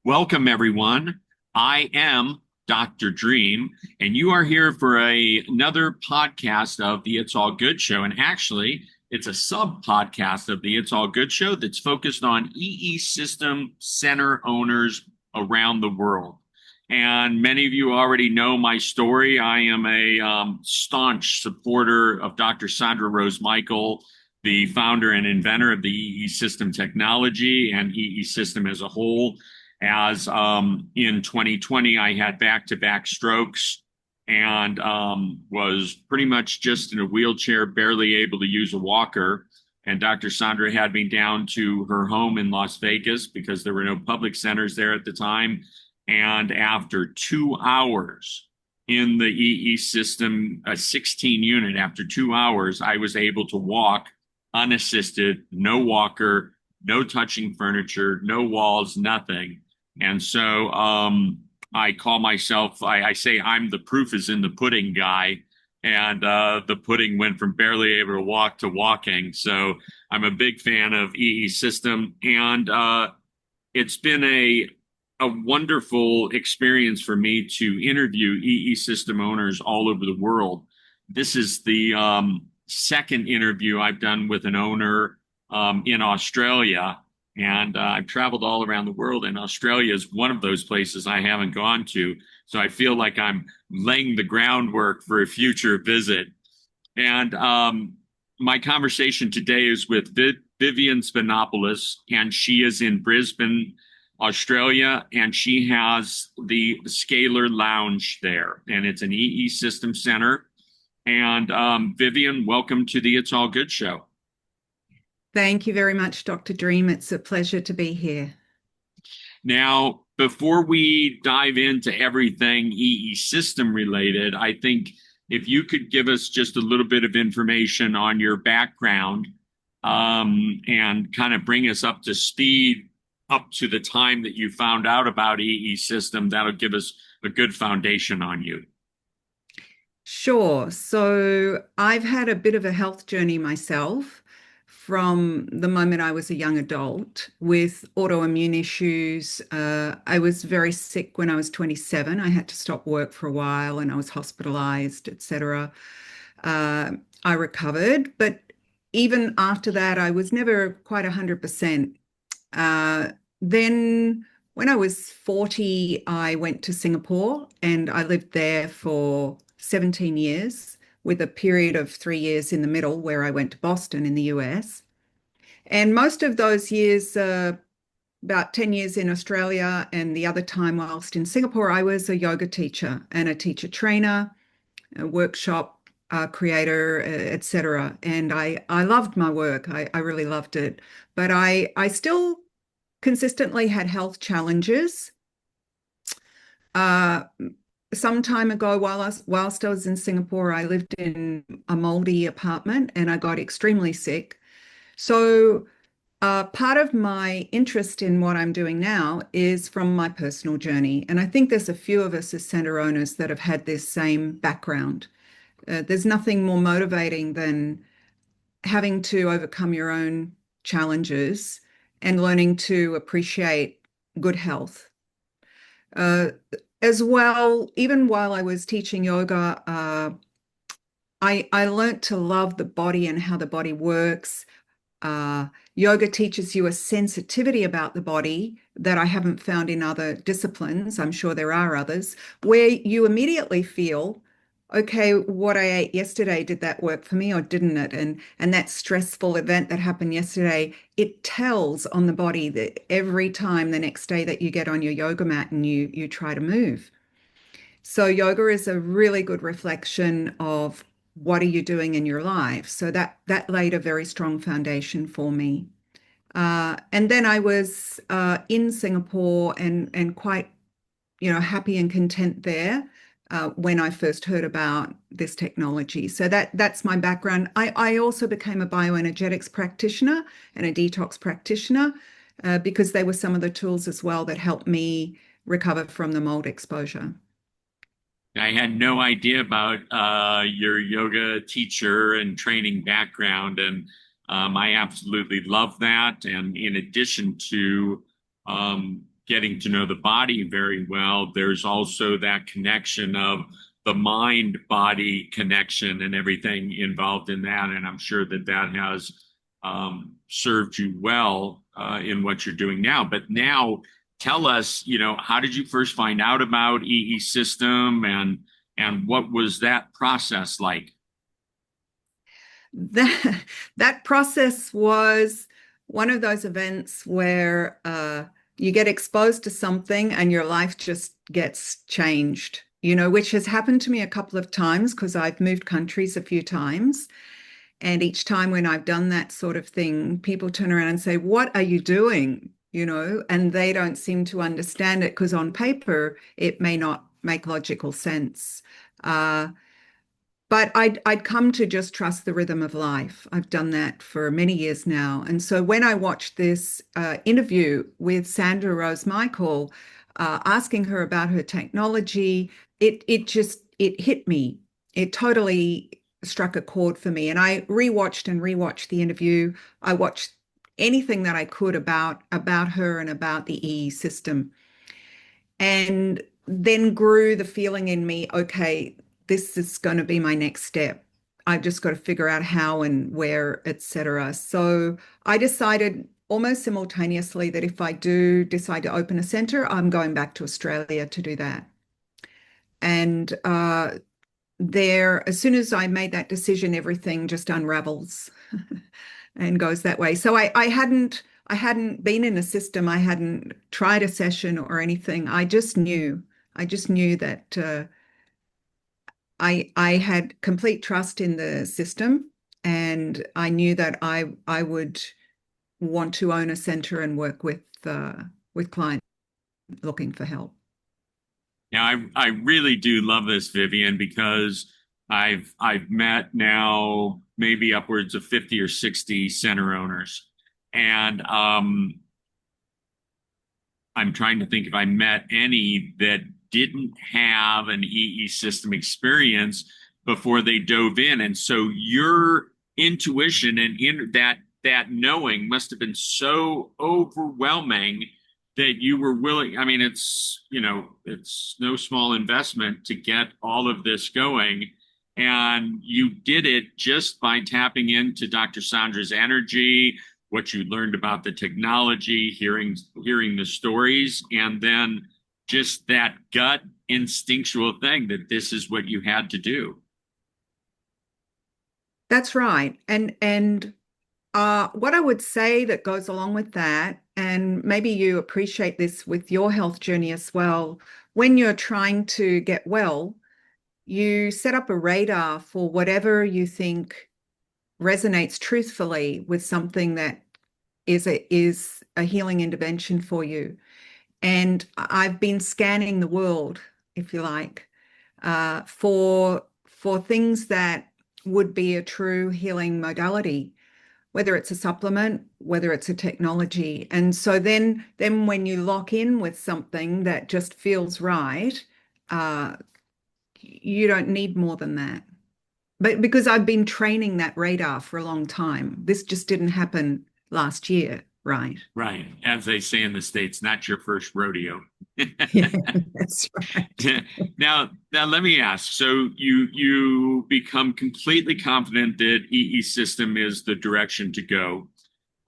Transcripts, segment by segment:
Welcome, everyone. I am Dr. Dream, and you are here for another podcast of the It's All Good Show. And actually, it's a sub podcast of the It's All Good Show that's focused on EE system center owners around the world. And many of you already know my story. I am a staunch supporter of Dr. Sandra Rose Michael, the founder and inventor of the EE system technology and EE system as a whole. As in 2020, I had back-to-back strokes and was pretty much just in a wheelchair, barely able to use a walker. And Dr. Sandra had me down to her home in Las Vegas because there were no public centers there at the time. And after 2 hours in the EE system, a 16 unit, after 2 hours, I was able to walk unassisted, no walker, no touching furniture, no walls, nothing. And so I call myself, I say I'm the proof is in the pudding guy. And the pudding went from barely able to walk to walking. So I'm a big fan of EE system. And it's been a wonderful experience for me to interview EE system owners all over the world. This is the second interview I've done with an owner in Australia. And I've traveled all around the world, and Australia is one of those places I haven't gone to. So I feel like I'm laying the groundwork for a future visit. And my conversation today is with Vivienne Spanopoulos, and she is in Brisbane, Australia, and she has the Scalar Lounge there, and it's an EE system center. And Vivienne, welcome to the It's All Good Show. Thank you very much, Dr. Dream. It's a pleasure to be here. Now, before we dive into everything EE system related, I think if you could give us just a little bit of information on your background and kind of bring us up to speed up to the time that you found out about EE system, that'll give us a good foundation on you. Sure. So I've had a bit of a health journey myself from the moment I was a young adult with autoimmune issues. I was very sick when I was 27. I had to stop work for a while and I was hospitalized, etc. I recovered, but even after that, I was never quite 100%. Then when I was 40, I went to Singapore and I lived there for 17 years with a period of 3 years in the middle where I went to Boston in the US. And most of those years, about 10 years in Australia and the other time whilst in Singapore, I was a yoga teacher and a teacher trainer, a workshop creator, etc. And I loved my work. I really loved it. But I still consistently had health challenges. Some time ago, whilst I was in Singapore, I lived in a moldy apartment and I got extremely sick. So part of my interest in what I'm doing now is from my personal journey. And I think there's a few of us as center owners that have had this same background. There's nothing more motivating than having to overcome your own challenges and learning to appreciate good health. As well, even while I was teaching yoga, I learned to love the body and how the body works. Yoga teaches you a sensitivity about the body that I haven't found in other disciplines. I'm sure there are others, where you immediately feel, okay, what I ate yesterday, did that work for me or didn't it? And that stressful event that happened yesterday, it tells on the body that every time the next day that you get on your yoga mat and you try to move. So yoga is a really good reflection of what are you doing in your life. So that laid a very strong foundation for me. And then I was in Singapore and quite, happy and content there. when I first heard about this technology. So that's my background. I also became a bioenergetics practitioner and a detox practitioner because they were some of the tools as well that helped me recover from the mold exposure. I had no idea about your yoga teacher and training background, and I absolutely love that. And in addition to getting to know the body very well, there's also that connection of the mind-body connection and everything involved in that. And I'm sure that that has served you well in what you're doing now. But now, tell us, how did you first find out about EE system and what was that process like? That that process was one of those events where you get exposed to something and your life just gets changed, which has happened to me a couple of times because I've moved countries a few times. And each time when I've done that sort of thing, people turn around and say, "What are you doing?" And they don't seem to understand it because on paper, it may not make logical sense. Uh, but I'd come to just trust the rhythm of life. I've done that for many years now. And so when I watched this interview with Sandra Rose Michael, asking her about her technology, it hit me. It totally struck a chord for me. And I rewatched the interview. I watched anything that I could about her and about the EE system. And then grew the feeling in me, okay, this is going to be my next step. I've just got to figure out how and where, etc. So I decided almost simultaneously that if I do decide to open a center, I'm going back to Australia to do that. And as soon as I made that decision, everything just unravels and goes that way. So I hadn't been in a system. I hadn't tried a session or anything. I just knew that I had complete trust in the system, and I knew that I would want to own a center and work with clients looking for help. Now, I really do love this, Vivienne, because I've met now maybe upwards of 50 or 60 center owners. And I'm trying to think if I met any that didn't have an EE system experience before they dove in. And so your intuition and that knowing must have been so overwhelming that you were willing. I mean, it's no small investment to get all of this going. And you did it just by tapping into Dr. Sandra's energy, what you learned about the technology, hearing the stories, and then just that gut instinctual thing that this is what you had to do. That's right. And what I would say that goes along with that, and maybe you appreciate this with your health journey as well, when you're trying to get well, you set up a radar for whatever you think resonates truthfully with something that is a healing intervention for you. And I've been scanning the world, if you like, for things that would be a true healing modality, whether it's a supplement, whether it's a technology. And so then when you lock in with something that just feels right, uh, you don't need more than that. But because I've been training that radar for a long time, this just didn't happen last year, right? Right. As they say in the States, not your first rodeo. Yeah, that's right. Now let me ask. So you become completely confident that EE system is the direction to go.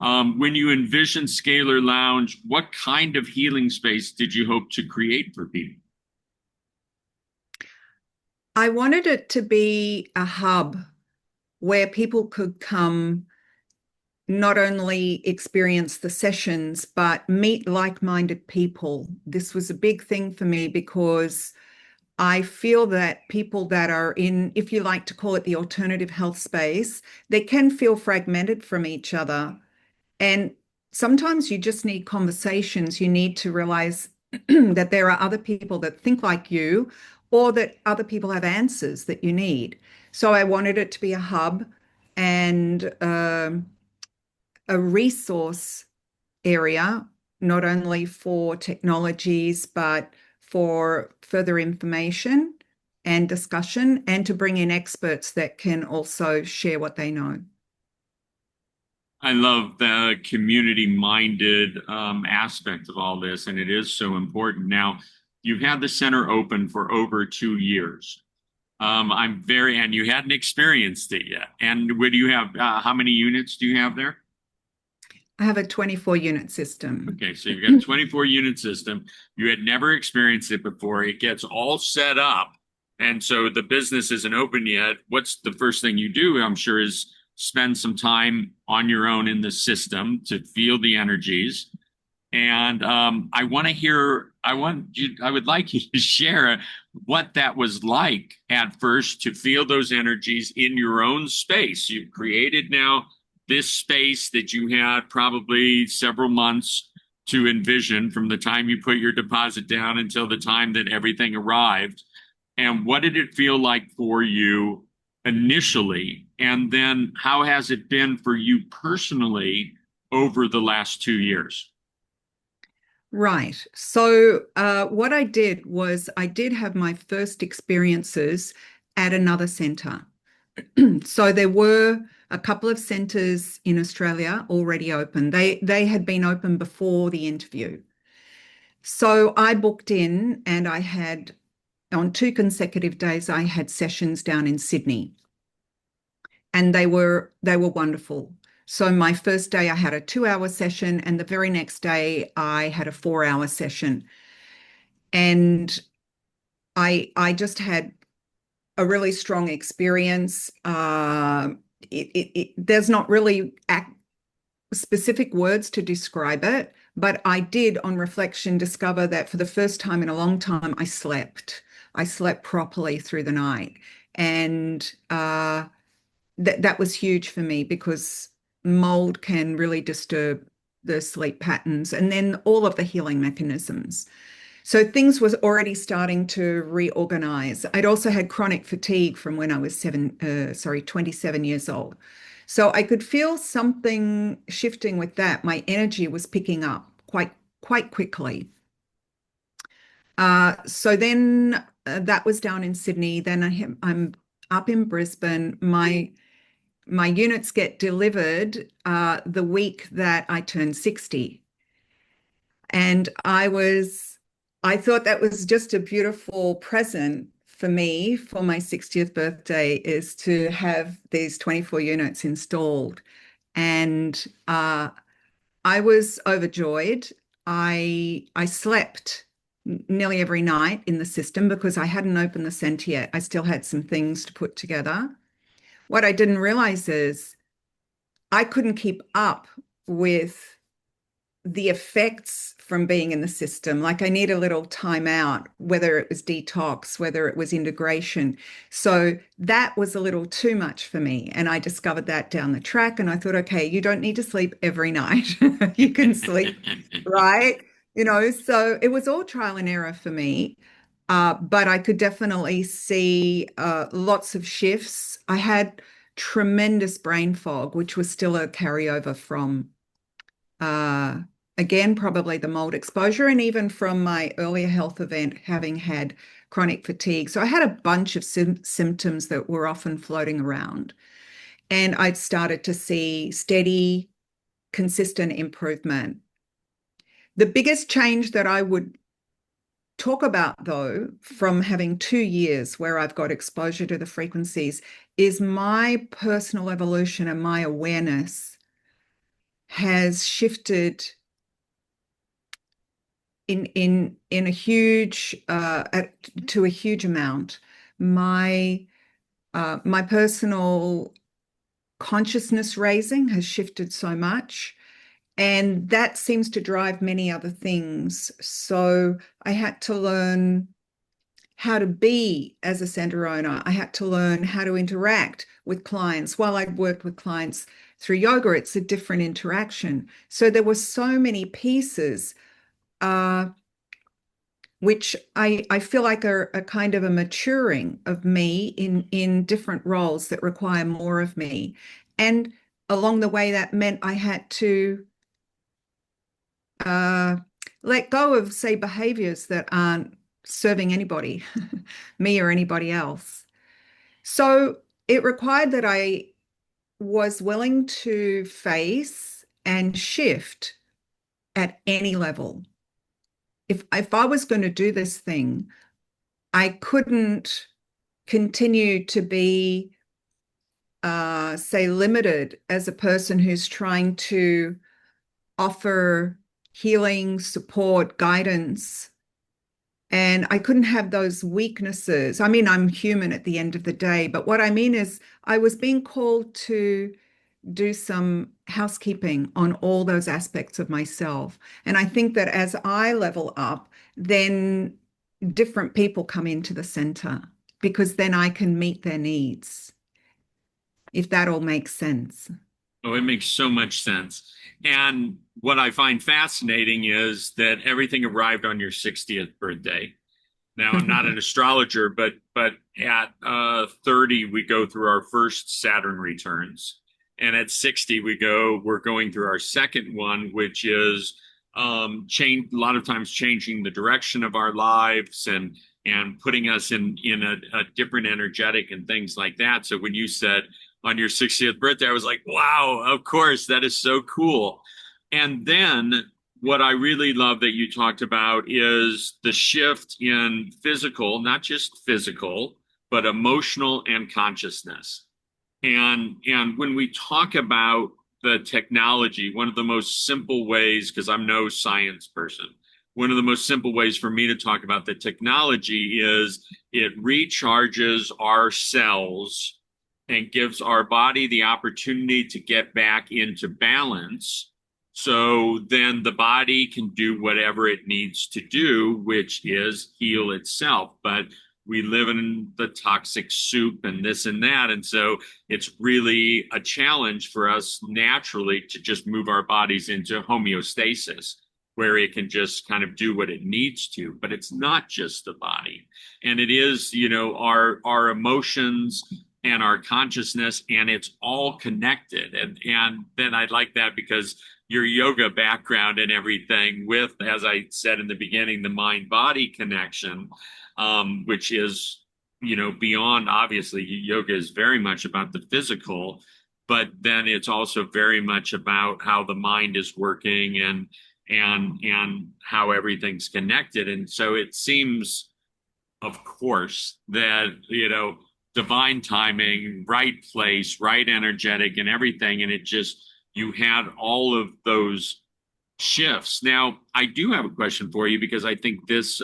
When you envision Scalar Lounge, what kind of healing space did you hope to create for people? I wanted it to be a hub where people could come not only experience the sessions, but meet like-minded people. This was a big thing for me because I feel that people that are in, if you like to call it the alternative health space, they can feel fragmented from each other. And sometimes you just need conversations. You need to realize that there are other people that think like you or that other people have answers that you need. So I wanted it to be a hub and a resource area, not only for technologies, but for further information and discussion, and to bring in experts that can also share what they know. I love the community-minded aspect of all this, and it is so important. Now, you've had the center open for over 2 years. And you hadn't experienced it yet. And would you have, how many units do you have there? I have a 24 unit system. Okay, so you've got a 24 unit system. You had never experienced it before. It gets all set up. And so the business isn't open yet. What's the first thing you do, I'm sure, is spend some time on your own in the system to feel the energies. And I would like you to share what that was like at first to feel those energies in your own space. You've created now this space that you had probably several months to envision from the time you put your deposit down until the time that everything arrived. And what did it feel like for you initially? And then how has it been for you personally over the last 2 years? Right. So, what I did was I did have my first experiences at another centre. So there were a couple of centres in Australia already open. They had been open before the interview. So I booked in, and I had on 2 consecutive days I had sessions down in Sydney, and they were wonderful. So my first day I had a 2 hour session, and the very next day I had a 4 hour session. And I just had a really strong experience. There's not really specific words to describe it, but I did, on reflection, discover that for the first time in a long time, I slept. I slept properly through the night. And that was huge for me because mold can really disturb the sleep patterns and then all of the healing mechanisms. So things was already starting to reorganize. I'd also had chronic fatigue from when I was 27 years old. So I could feel something shifting with that. My energy was picking up quite quickly. So then that was down in Sydney. Then I'm up in Brisbane. My units get delivered the week that I turn 60. And I thought that was just a beautiful present for me for my 60th birthday, is to have these 24 units installed. And I was overjoyed. I slept nearly every night in the system because I hadn't opened the centre yet. I still had some things to put together. What I didn't realize is I couldn't keep up with the effects from being in the system. Like I need a little time out, whether it was detox, whether it was integration. So that was a little too much for me. And I discovered that down the track. And I thought, okay, you don't need to sleep every night. You can sleep, right? So it was all trial and error for me. But I could definitely see lots of shifts. I had tremendous brain fog, which was still a carryover from uh, again, probably the mold exposure, and even from my earlier health event, having had chronic fatigue. So I had a bunch of symptoms that were often floating around. And I'd started to see steady, consistent improvement. The biggest change that I would talk about, though, from having 2 years where I've got exposure to the frequencies, is my personal evolution and my awareness has shifted in a huge to a huge amount. My personal consciousness raising has shifted so much, and that seems to drive many other things. So I had to learn how to be as a center owner. I had to learn how to interact with clients. While I'd worked with clients through yoga, it's a different interaction. So there were so many pieces. Uh, which I feel like are a kind of a maturing of me in different roles that require more of me. And along the way, that meant I had to uh, let go of, say, behaviors that aren't serving anybody, me or anybody else. So it required that I was willing to face and shift at any level. If I was going to do this thing, I couldn't continue to be, say, limited as a person who's trying to offer healing, support, guidance. And I couldn't have those weaknesses. I mean, I'm human at the end of the day, but what I mean is I was being called to do some housekeeping on all those aspects of myself. And I think that as I level up, then different people come into the center because then I can meet their needs, if that all makes sense. Oh, it makes so much sense. And what I find fascinating is that everything arrived on your 60th birthday. Now, I'm not an astrologer, but at 30, we go through our first Saturn returns. And at 60, we're going through our second one, which is change a lot of times changing the direction of our lives and putting us in a different energetic and things like that. So when you said on your 60th birthday, I was like, wow, of course, that is so cool. And then what I really love that you talked about is the shift in physical, not just physical, but emotional and consciousness. And when we talk about the technology, one of the most simple ways, because I'm no science person, one of the most simple ways for me to talk about the technology is it recharges our cells and gives our body the opportunity to get back into balance. So then the body can do whatever it needs to do, which is heal itself. But we live in the toxic soup and this and that. And so it's really a challenge for us naturally to just move our bodies into homeostasis, where it can just kind of do what it needs to. But it's not just the body. And it is, our emotions and our consciousness, and it's all connected. And then I like that because your yoga background and everything with, as I said in the beginning, the mind-body connection, which is, beyond, obviously, yoga is very much about the physical, but then it's also very much about how the mind is working and how everything's connected. And so it seems, of course, that, divine timing, right place, right energetic and everything. And it just, you had all of those shifts. Now, I do have a question for you because I think this,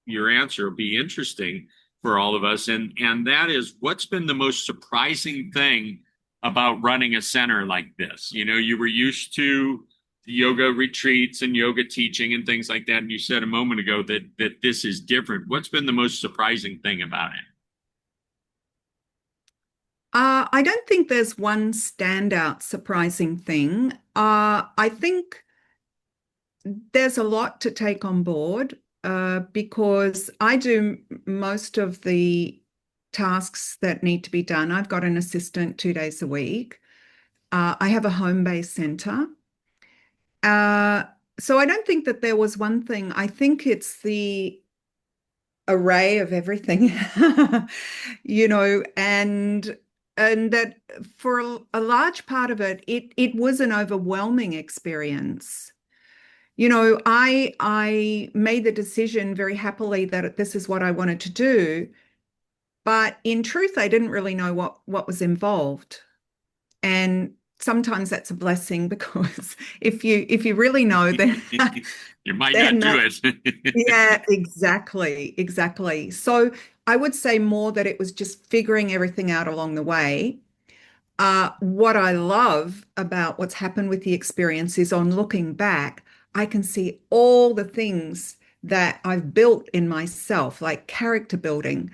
your answer will be interesting for all of us. And that is, what's been the most surprising thing about running a center like this? You were used to yoga retreats and yoga teaching and things like that. And you said a moment ago that this is different. What's been the most surprising thing about it? I don't think there's one standout surprising thing. I think there's a lot to take on board because I do most of the tasks that need to be done. I've got an assistant 2 days a week. I have a home-based center. Uh, so I don't think that there was one thing. I think it's the array of everything, and that for a large part of it, it was an overwhelming experience. I made the decision very happily that this is what I wanted to do, but in truth, I didn't really know what was involved. And sometimes that's a blessing because if you really know, then You might not then do that, it. yeah, exactly, exactly. So I would say more that it was just figuring everything out along the way. What I love about what's happened with the experience is on looking back, I can see all the things that I've built in myself, like character building,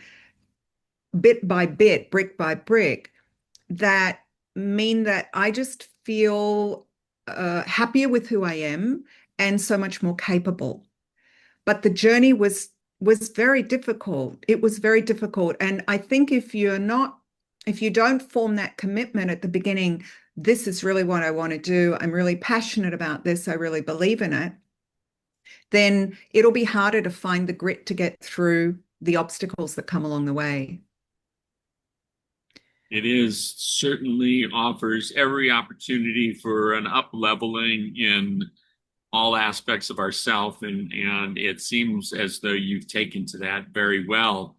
bit by bit, brick by brick, that mean that I just feel happier with who I am and so much more capable. but the journey was very difficult. It was very difficult. And I think if you don't form that commitment at the beginning, this is really what I want to do. I'm really passionate about this. I really believe in it. Then it'll be harder to find the grit to get through the obstacles that come along the way. It is certainly offers every opportunity for an up leveling in all aspects of ourself, and it seems as though you've taken to that very well.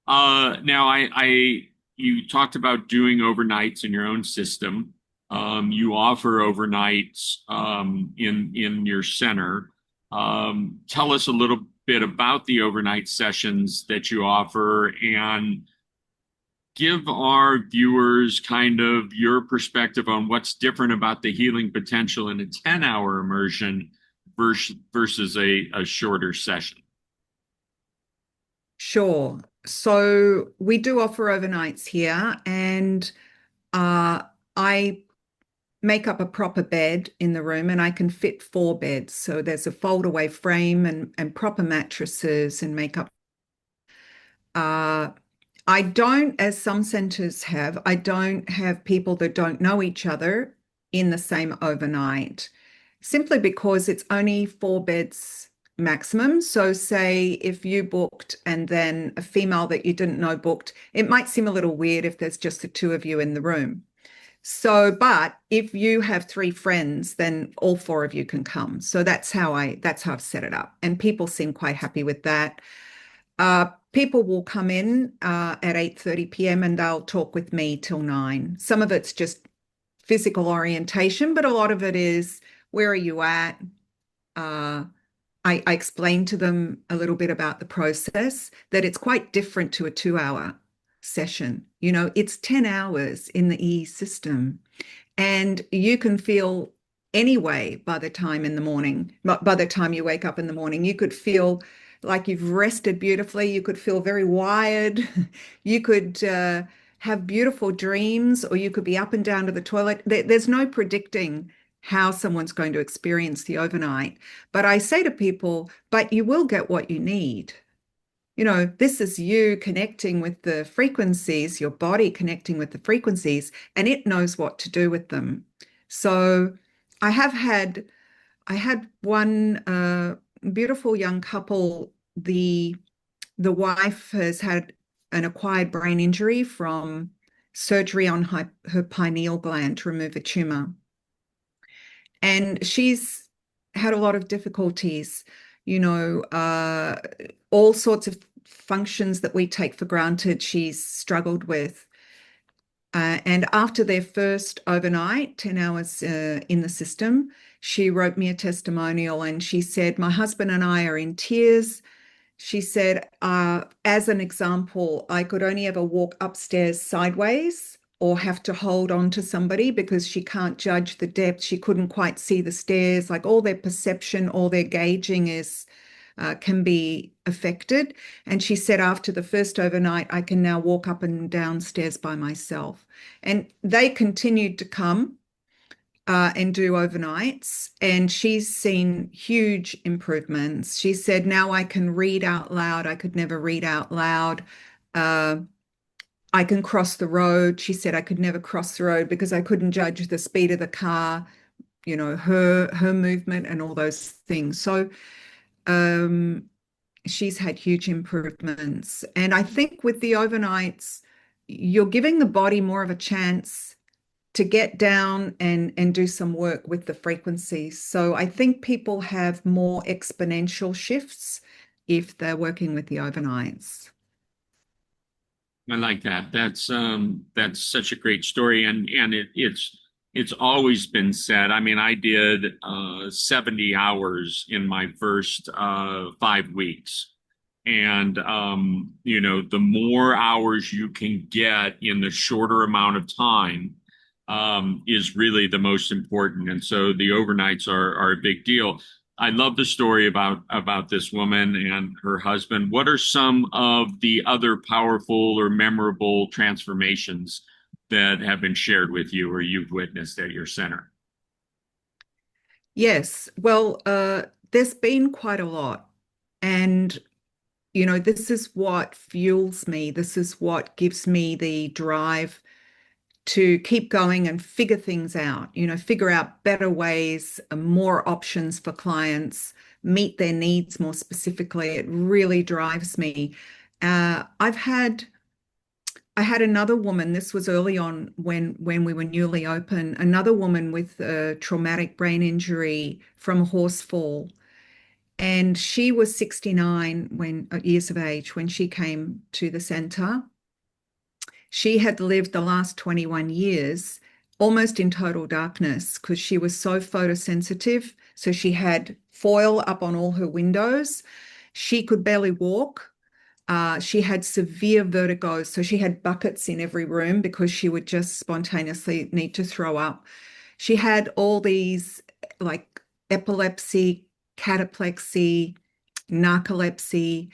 Now, you talked about doing overnights in your own system. You offer overnights in your center. Tell us a little bit about the overnight sessions that you offer, and give our viewers kind of your perspective on what's different about the healing potential in a 10-hour immersion versus a shorter session. Sure. So we do offer overnights here, and I make up a proper bed in the room, and I can fit 4 beds. So there's a fold-away frame and proper mattresses and makeup. Uh, I don't, as some centers have, I don't have people that don't know each other in the same overnight, simply because it's only 4 beds maximum. So, say if you booked and then a female that you didn't know booked, it might seem a little weird if there's just the two of you in the room. So, but if you have 3 friends, then all 4 of you can come. So that's how I've set it up. And people seem quite happy with that. People will come in at 8:30 p.m. and they'll talk with me till 9. Some of it's just physical orientation, but a lot of it is, where are you at? Uh, I explain to them a little bit about the process, that it's quite different to a 2-hour session. It's 10 hours in the E system, and you can feel anyway by the time in the morning, by the time you wake up in the morning. You could feel like you've rested beautifully. You could feel very wired. You could have beautiful dreams, or you could be up and down to the toilet. There's no predicting how someone's going to experience the overnight. But I say to people, but you will get what you need. This is you connecting with the frequencies, your body connecting with the frequencies, and it knows what to do with them. So I had one beautiful young couple. The wife has had an acquired brain injury from surgery on her pineal gland to remove a tumor. And she's had a lot of difficulties, all sorts of functions that we take for granted, she's struggled with. And after their first overnight, 10 hours in the system, she wrote me a testimonial, and she said, my husband and I are in tears. She said, as an example, I could only ever walk upstairs sideways or have to hold on to somebody because she can't judge the depth. She couldn't quite see the stairs. Like, all their perception, all their gauging can be affected. And she said, after the first overnight, I can now walk up and down stairs by myself. And they continued to come and do overnights, and she's seen huge improvements. She said, now I can read out loud. I could never read out loud. I can cross the road. She said, I could never cross the road because I couldn't judge the speed of the car, her movement and all those things. So she's had huge improvements. And I think with the overnights, you're giving the body more of a chance to get down and do some work with the frequencies. So I think people have more exponential shifts if they're working with the overnights. I like that. That's such a great story, and it's always been said. I mean, I did 70 hours in my first 5 weeks, and the more hours you can get in the shorter amount of time is really the most important. And so the overnights are a big deal. I love the story about this woman and her husband. What are some of the other powerful or memorable transformations that have been shared with you or you've witnessed at your center? Yes, well, there's been quite a lot. And, this is what fuels me. This is what gives me the drive to keep going and figure things out, figure out better ways, more options for clients, meet their needs more specifically. It really drives me. I had another woman, this was early on when we were newly open, another woman with a traumatic brain injury from a horse fall. And she was 69 years of age when she came to the center. She had lived the last 21 years almost in total darkness because she was so photosensitive. So she had foil up on all her windows. She could barely walk. She had severe vertigo. So she had buckets in every room because she would just spontaneously need to throw up. She had all these like epilepsy, cataplexy, narcolepsy.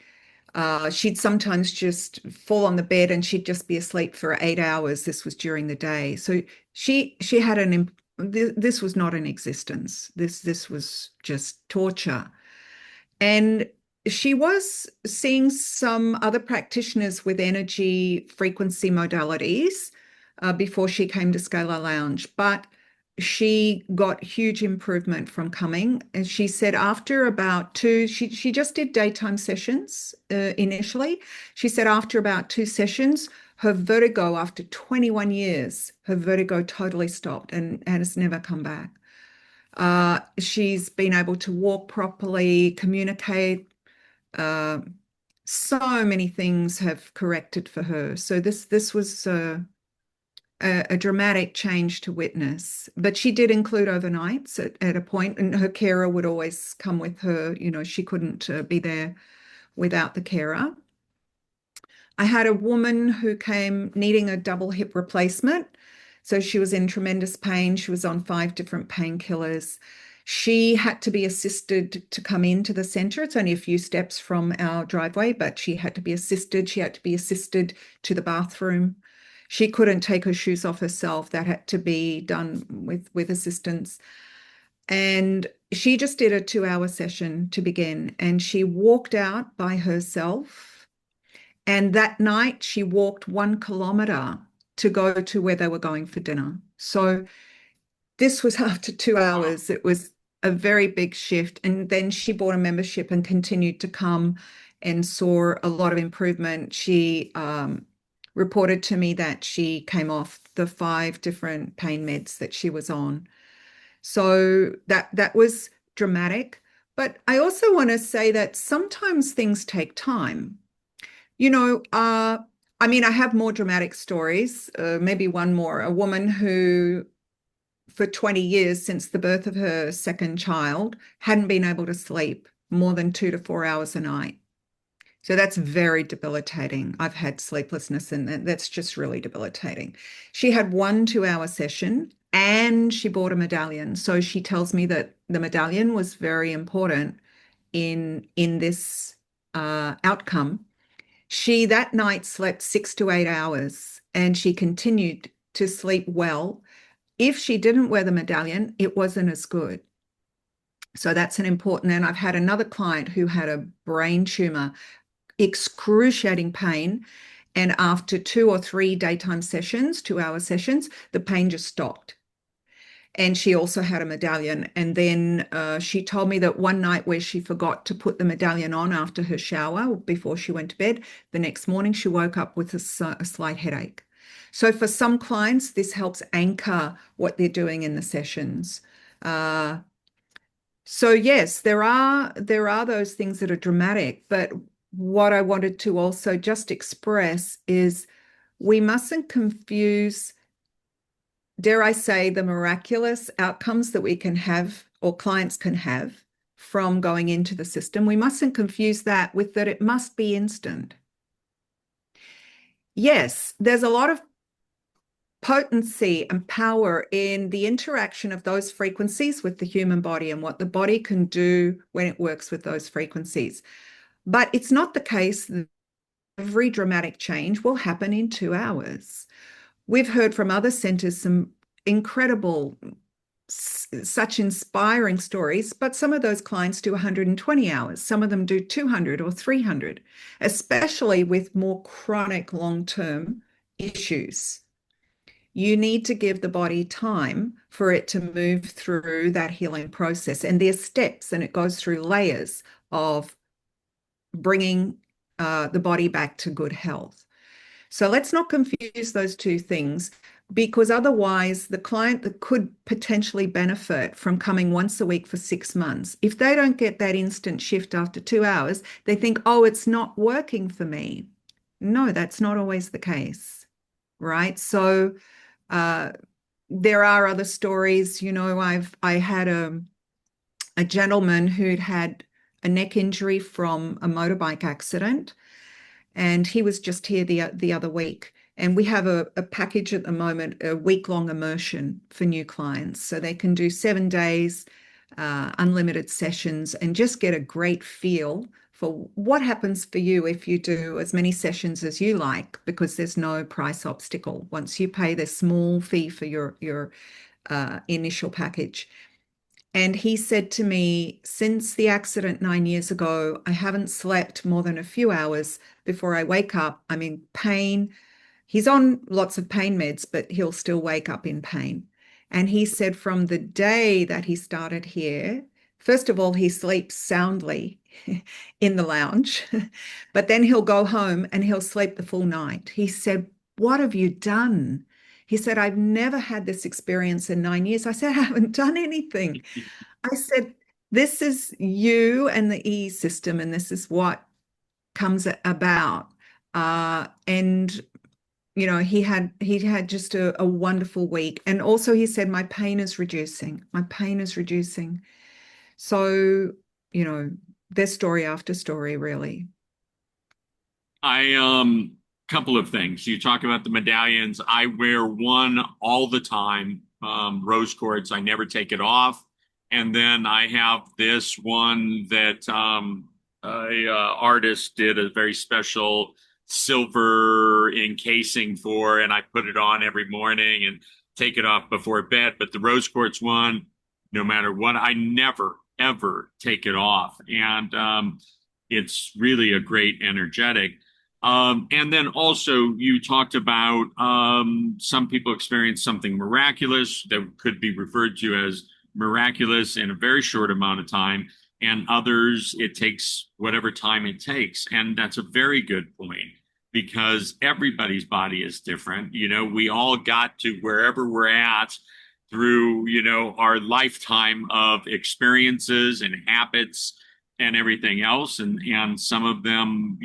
She'd sometimes just fall on the bed and she'd just be asleep for 8 hours. This was during the day. So she had this was not an existence. This was just torture. And she was seeing some other practitioners with energy frequency modalities before she came to Scalar Lounge. But she got huge improvement from coming. And she said after about she just did daytime sessions initially. She said after about 2 sessions, her vertigo, after 21 years, her vertigo totally stopped and has never come back. She's been able to walk properly, communicate. Uh, so many things have corrected for her. So this was a dramatic change to witness. But she did include overnights at a point, and her carer would always come with her. She couldn't be there without the carer. I had a woman who came needing a double hip replacement. So she was in tremendous pain. She was on 5 different painkillers. She had to be assisted to come into the center. It's only a few steps from our driveway, but she had to be assisted. She had to be assisted to the bathroom. She couldn't take her shoes off herself. That had to be done with assistance. And she just did a 2-hour session to begin. And she walked out by herself. And that night she walked 1 kilometer to go to where they were going for dinner. So this was after 2 hours. It was a very big shift. And then she bought a membership and continued to come and saw a lot of improvement. She reported to me that she came off the 5 different pain meds that she was on. So that was dramatic. But I also want to say that sometimes things take time. I mean, I have more dramatic stories, maybe one more. A woman who, for 20 years since the birth of her second child, hadn't been able to sleep more than 2 to 4 hours a night. So that's very debilitating. I've had sleeplessness, and that's just really debilitating. She had 1 2-hour session and she bought a medallion. So she tells me that the medallion was very important in this outcome. She that night slept 6 to 8 hours and she continued to sleep well. If she didn't wear the medallion, it wasn't as good. So that's an important, and I've had another client who had a brain tumor, excruciating pain. And after 2 or 3 daytime sessions, 2-hour sessions, the pain just stopped. And she also had a medallion. And then she told me that one night where she forgot to put the medallion on after her shower before she went to bed, the next morning she woke up with a slight headache. So for some clients, this helps anchor what they're doing in the sessions. So yes, there are those things that are dramatic, but what I wanted to also just express is we mustn't confuse, dare I say, the miraculous outcomes that we can have or clients can have from going into the system. We mustn't confuse that with that it must be instant. Yes, there's a lot of potency and power in the interaction of those frequencies with the human body and what the body can do when it works with those frequencies. But it's not the case that every dramatic change will happen in 2 hours. We've heard from other centers some incredible such inspiring stories, but some of those clients do 120 hours. Some of them do 200 or 300, especially with more chronic long-term issues. You need to give the body time for it to move through that healing process. And there's steps, and it goes through layers of bringing the body back to good health. So let's not confuse those two things, because otherwise the client that could potentially benefit from coming once a week for 6 months, if they don't get that instant shift after 2 hours, they think, oh, it's not working for me. No, that's not always the case, right? So uh, there are other stories. I had a gentleman who'd had a neck injury from a motorbike accident, and he was just here the other week. And we have a package at the moment, a week-long immersion for new clients. So they can do 7 days, unlimited sessions, and just get a great feel for what happens for you if you do as many sessions as you like, because there's no price obstacle. Once you pay the small fee for your initial package. And he said to me, since the accident 9 years ago, I haven't slept more than a few hours before I wake up. I'm in pain. He's on lots of pain meds, but he'll still wake up in pain. And he said from the day that he started here, first of all, he sleeps soundly in the lounge, but then he'll go home and he'll sleep the full night. He said, what have you done? He said, I've never had this experience in 9 years. I said, I haven't done anything. I said, this is you and the E system, and this is what comes about. And he had just a wonderful week. And also he said, my pain is reducing. My pain is reducing. So, there's story after story, really. Couple of things. You talk about the medallions. I wear one all the time, rose quartz. I never take it off. And then I have this one that a artist did a very special silver encasing for, and I put it on every morning and take it off before bed. But the rose quartz one, no matter what, I never ever take it off, and it's really a great energetic. And then also, you talked about some people experience something miraculous that could be referred to as miraculous in a very short amount of time, and others, it takes whatever time it takes. And that's a very good point, because everybody's body is different. We all got to wherever we're at through, our lifetime of experiences and habits and everything else. And some of them,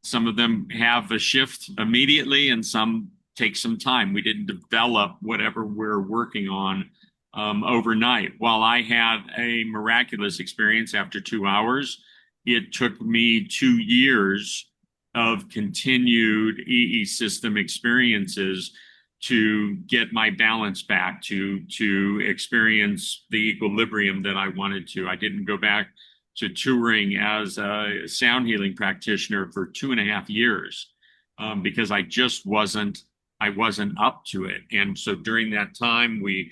some of them have a shift immediately, and some take some time. We didn't develop whatever we're working on overnight. While I had a miraculous experience after 2 hours, it took me 2 years of continued EE system experiences to get my balance back, to experience the equilibrium that I wanted to. I didn't go back to touring as a sound healing practitioner for 2.5 years because I wasn't up to it. And so during that time, we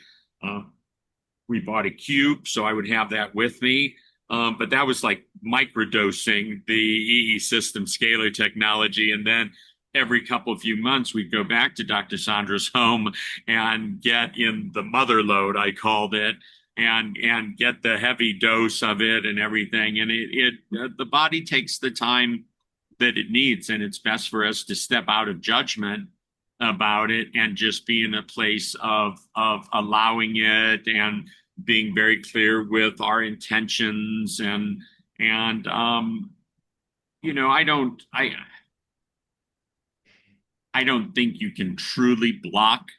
bought a cube, so I would have that with me. But that was like microdosing the EE system scalar technology. And then every couple of few months, we'd go back to Dr. Sandra's home and get in the mother load, I called it, and get the heavy dose of it and everything. And the body takes the time that it needs, and it's best for us to step out of judgment about it and just be in a place of allowing it and being very clear with our intentions. And I don't think you can truly block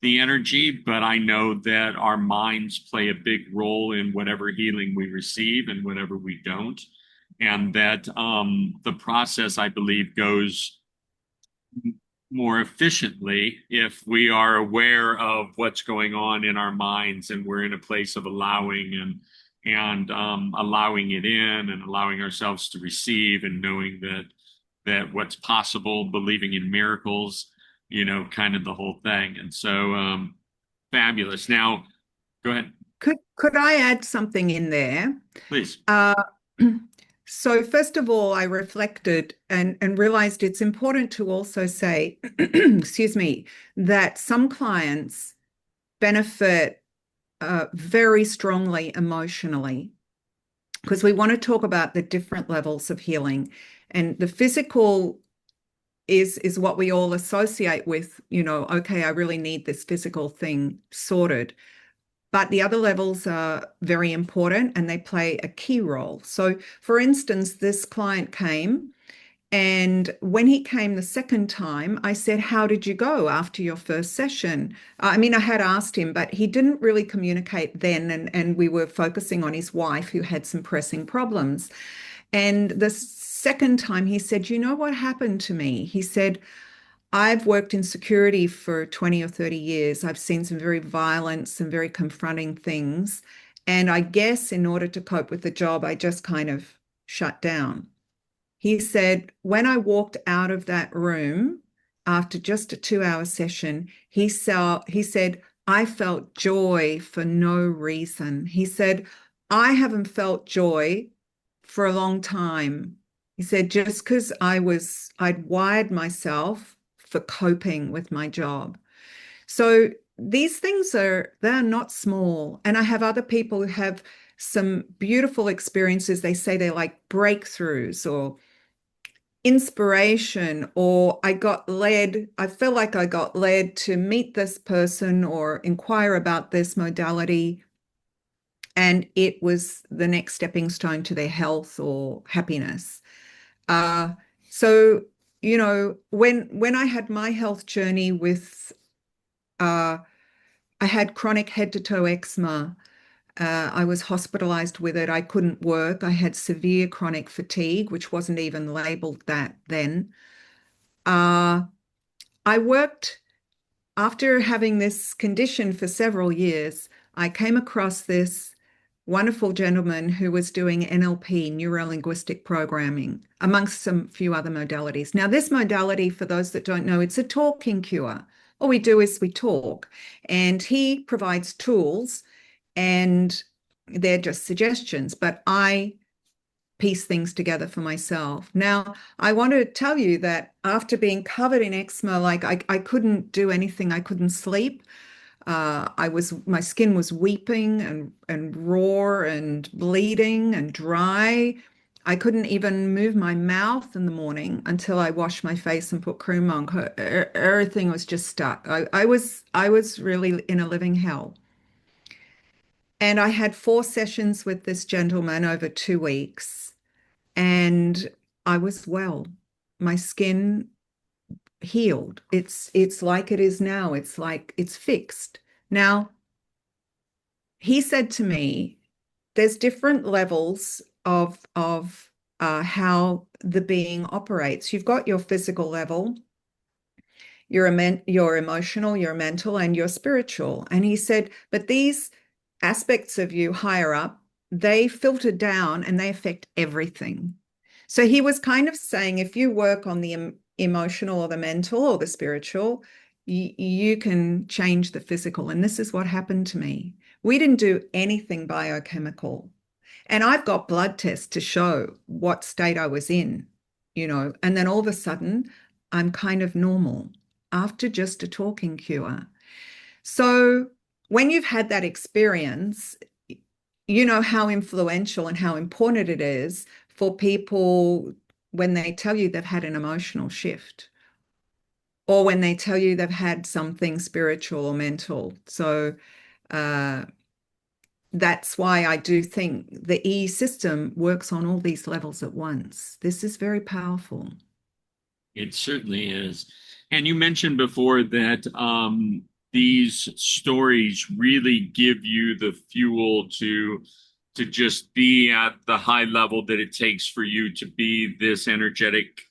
the energy, but I know that our minds play a big role in whatever healing we receive and whatever we don't. And that the process, I believe, goes more efficiently if we are aware of what's going on in our minds, and we're in a place of allowing and allowing it in, and allowing ourselves to receive, and knowing that what's possible, believing in miracles, kind of the whole thing. And so Fabulous. Now, go ahead, Could I add something in there? please. Uh, so first of all, I reflected and realized it's important to also say, excuse me, that some clients benefit very strongly emotionally because we want to talk about the different levels of healing. And the physical is what we all associate with, okay, I really need this physical thing sorted. But the other levels are very important and they play a key role. So, for instance, this client came, and when he came the second time, I said, how did you go after your first session? I mean, I had asked him, but he didn't really communicate then. And we were focusing on his wife who had some pressing problems. And the second time he said, you know what happened to me? He said, I've worked in security for 20 or 30 years. I've seen some very violent, some very confronting things. And I guess in order to cope with the job, I just kind of shut down. He said, when I walked out of that room after just a 2 hour session, he said, I felt joy for no reason. He said, I haven't felt joy for a long time. He said, just because I'd wired myself for coping with my job. So these things they're not small. And I have other people who have some beautiful experiences. They say they're like breakthroughs or inspiration, or I feel like I got led to meet this person or inquire about this modality, and it was the next stepping stone to their health or happiness. Uh, so, when I had my health journey with, uh, I had chronic head to toe eczema. I was hospitalized with it. I couldn't work. I had severe chronic fatigue, which wasn't even labeled that then. Uh, I worked after having this condition for several years. I came across this wonderful gentleman who was doing NLP, neuro linguistic programming, amongst some few other modalities. Now, this modality, for those that don't know, it's a talking cure. All we do is we talk, and he provides tools, and they're just suggestions, but I piece things together for myself. Now, I want to tell you that after being covered in eczema, like I couldn't do anything, I couldn't sleep. My skin was weeping and raw and bleeding and dry. I couldn't even move my mouth in the morning until I washed my face and put cream on. Everything was just stuck. I was really in a living hell. And I had 4 sessions with this gentleman over 2 weeks, and I was well. My skin healed. It's like it is now. It's like it's fixed. Now, he said to me, there's different levels of how the being operates. You've got your physical level, your emotional, your mental, and your spiritual. And he said, but these aspects of you higher up, they filter down and they affect everything. So he was kind of saying, if you work on the emotional or the mental or the spiritual, you can change the physical. And this is what happened to me. We didn't do anything biochemical. And I've got blood tests to show what state I was in, and then all of a sudden I'm kind of normal after just a talking cure. So when you've had that experience, you know how influential and how important it is for people when they tell you they've had an emotional shift or when they tell you they've had something spiritual or mental. So uh, that's why I do think the E system works on all these levels at once. This is very powerful. It certainly is. And you mentioned before that these stories really give you the fuel to just be at the high level that it takes for you to be this energetic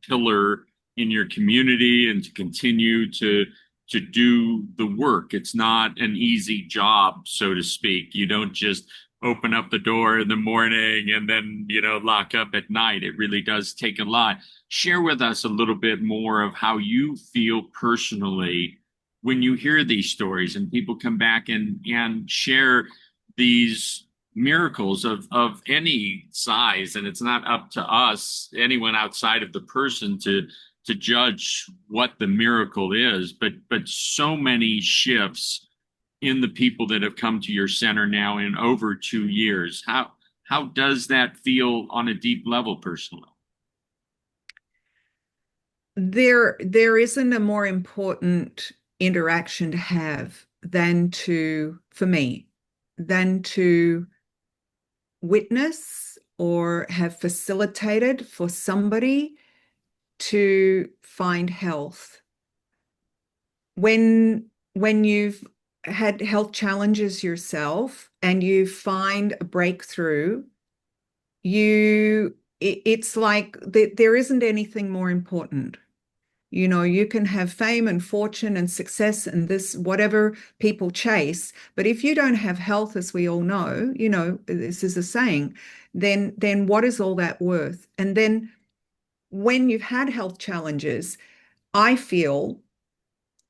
pillar in your community and to continue to do the work. It's not an easy job, so to speak. You don't just open up the door in the morning and then, lock up at night. It really does take a lot. Share with us a little bit more of how you feel personally when you hear these stories and people come back and share these miracles of any size, and it's not up to us, anyone outside of the person, to judge what the miracle is, but so many shifts in the people that have come to your center now in over 2 years. How does that feel on a deep level personally? There isn't a more important interaction to have than to, for me, than to witness or have facilitated for somebody to find health. When you've had health challenges yourself and you find a breakthrough, it's like there isn't anything more important. You know, you can have fame and fortune and success and this, whatever people chase. But if you don't have health, as we all know, you know, this is a saying, then what is all that worth? And then when you've had health challenges, I feel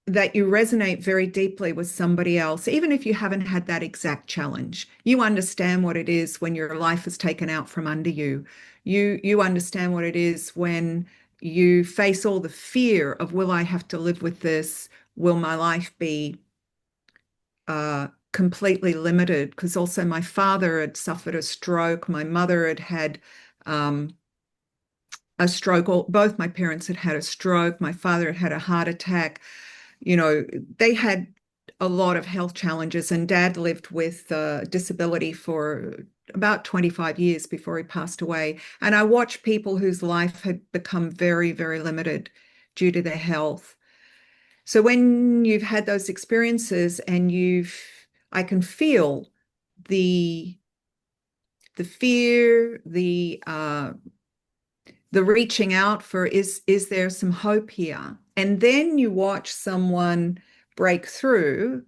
that you resonate very deeply with somebody else, even if you haven't had that exact challenge. You understand what it is when your life is taken out from under you. You understand what it is when you face all the fear of, will I have to live with this? Will my life be completely limited? Because also my father had suffered a stroke. My mother had had a stroke. Both my parents had had a stroke. My father had had a heart attack. You know, they had a lot of health challenges, and Dad lived with disability for about 25 years before he passed away. And I watched people whose life had become very, very limited due to their health. So when you've had those experiences and I can feel the fear, the reaching out for, is there some hope here? And then you watch someone break through,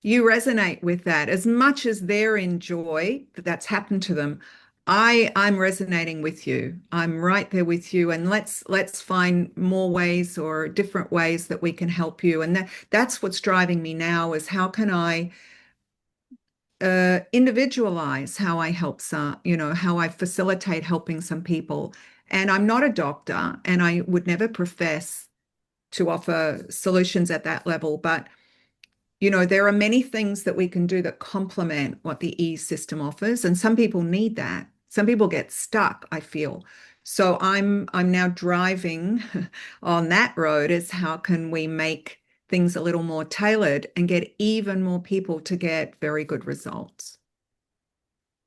you resonate with that as much as they're in joy that that's happened to them. I'm resonating with you. I'm right there with you, and let's find more ways or different ways that we can help you. And that's what's driving me now, is how can I individualize how I help some, you know, how I facilitate helping some people. And I'm not a doctor, and I would never profess to offer solutions at that level. But, you know, there are many things that we can do that complement what the E system offers. And some people need that. Some people get stuck, I feel. So I'm now driving on that road, is how can we make things a little more tailored and get even more people to get very good results.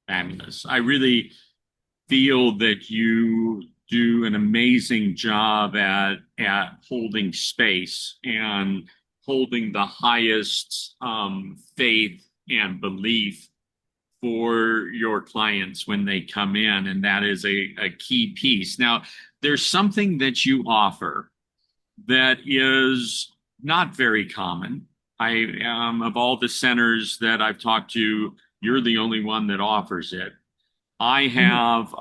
Fabulous. I really feel that you do an amazing job at holding space and holding the highest faith and belief for your clients when they come in, and that is a key piece. Now, there's something that you offer that is not very common. I of all the centers that I've talked to, you're the only one that offers it. I Mhm. have,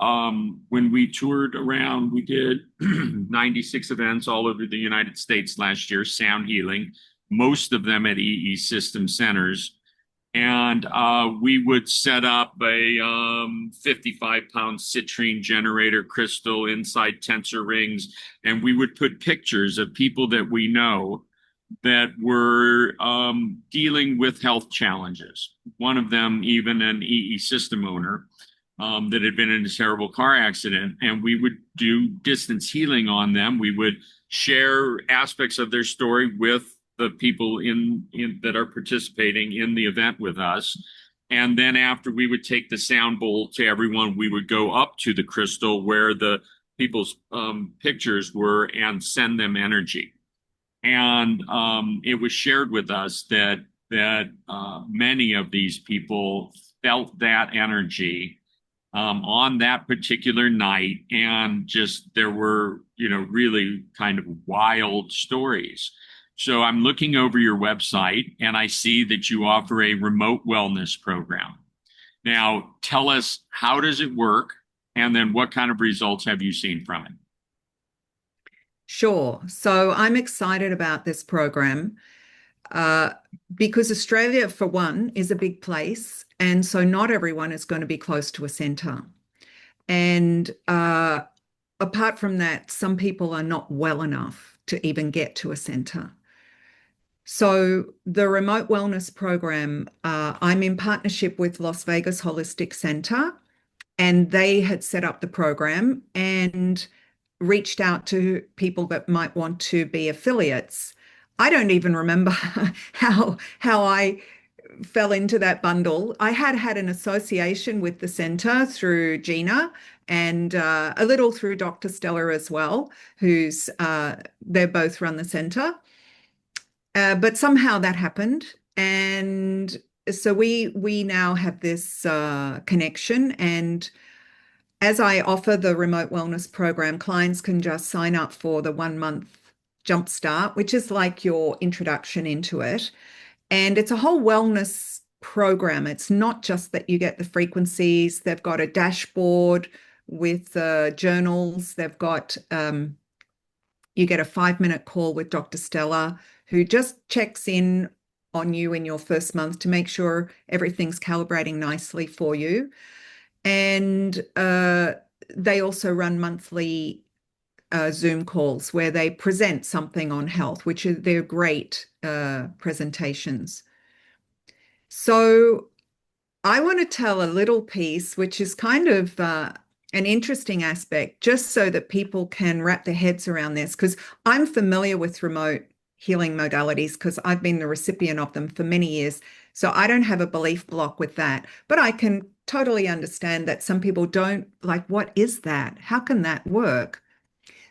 when we toured around, we did 96 events all over the United States last year, sound healing, most of them at EE System centers. And we would set up a 55-pound citrine generator crystal inside tensor rings, and we would put pictures of people that we know that were dealing with health challenges. One of them, even an EE system owner that had been in a terrible car accident. And we would do distance healing on them. We would share aspects of their story with the people in that are participating in the event with us. And then after we would take the sound bowl to everyone, we would go up to the crystal where the people's pictures were and send them energy. And it was shared with us that many of these people felt that energy on that particular night, and just there were, you know, really kind of wild stories. So I'm looking over your website and I see that you offer a remote wellness program. Now, tell us, how does it work? And then what kind of results have you seen from it? Sure. So I'm excited about this program uh, because Australia, for one, is a big place. And so not everyone is going to be close to a centre. And apart from that, some people are not well enough to even get to a centre. So the remote wellness program, I'm in partnership with Las Vegas Holistic Centre, and they had set up the program and reached out to people that might want to be affiliates. I don't even remember how I fell into that bundle. I had had an association with the centre through Gina and a little through Dr. Stella as well, who's they both run the centre. But somehow that happened, and so we now have this connection. And as I offer the remote wellness program, clients can just sign up for the 1 month jumpstart, which is like your introduction into it. And it's a whole wellness program. It's not just that you get the frequencies. They've got a dashboard with journals. They've got you get a 5 minute call with Dr. Stella, who just checks in on you in your first month to make sure everything's calibrating nicely for you. And they also run monthly Zoom calls where they present something on health, which are they're great presentations. So I want to tell a little piece, which is kind of an interesting aspect, just so that people can wrap their heads around this, because I'm familiar with remote healing modalities because I've been the recipient of them for many years. So I don't have a belief block with that, but I can totally understand that some people don't like, what is that? How can that work?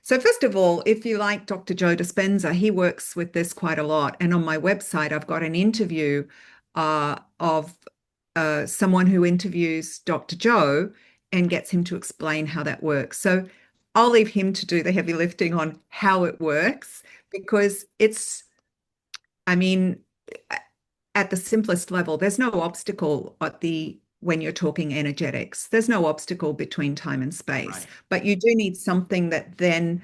So first of all, if you like Dr. Joe Dispenza, he works with this quite a lot. And on my website, I've got an interview of someone who interviews Dr. Joe and gets him to explain how that works. So I'll leave him to do the heavy lifting on how it works because I mean, at the simplest level, there's no obstacle when you're talking energetics. There's no obstacle between time and space, Right. but you do need something that then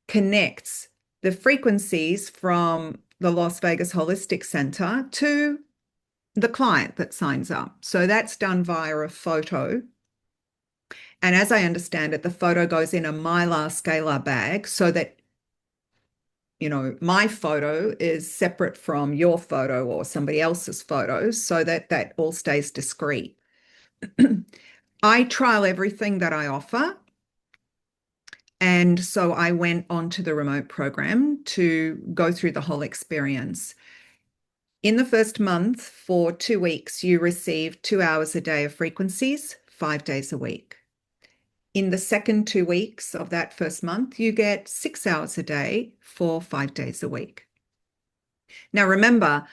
connects the frequencies from the Las Vegas Holistic Center to the client that signs up. So that's done via a photo. And as I understand it, the photo goes in a Mylar Scalar bag so that, my photo is separate from your photo or somebody else's photos so that that all stays discreet. I trial everything that I offer. And so I went onto the remote program to go through the whole experience. In the first month, for 2 weeks, you receive 2 hours a day of frequencies, 5 days a week. In the second 2 weeks of that first month, you get 6 hours a day for 5 days a week. Now, remember,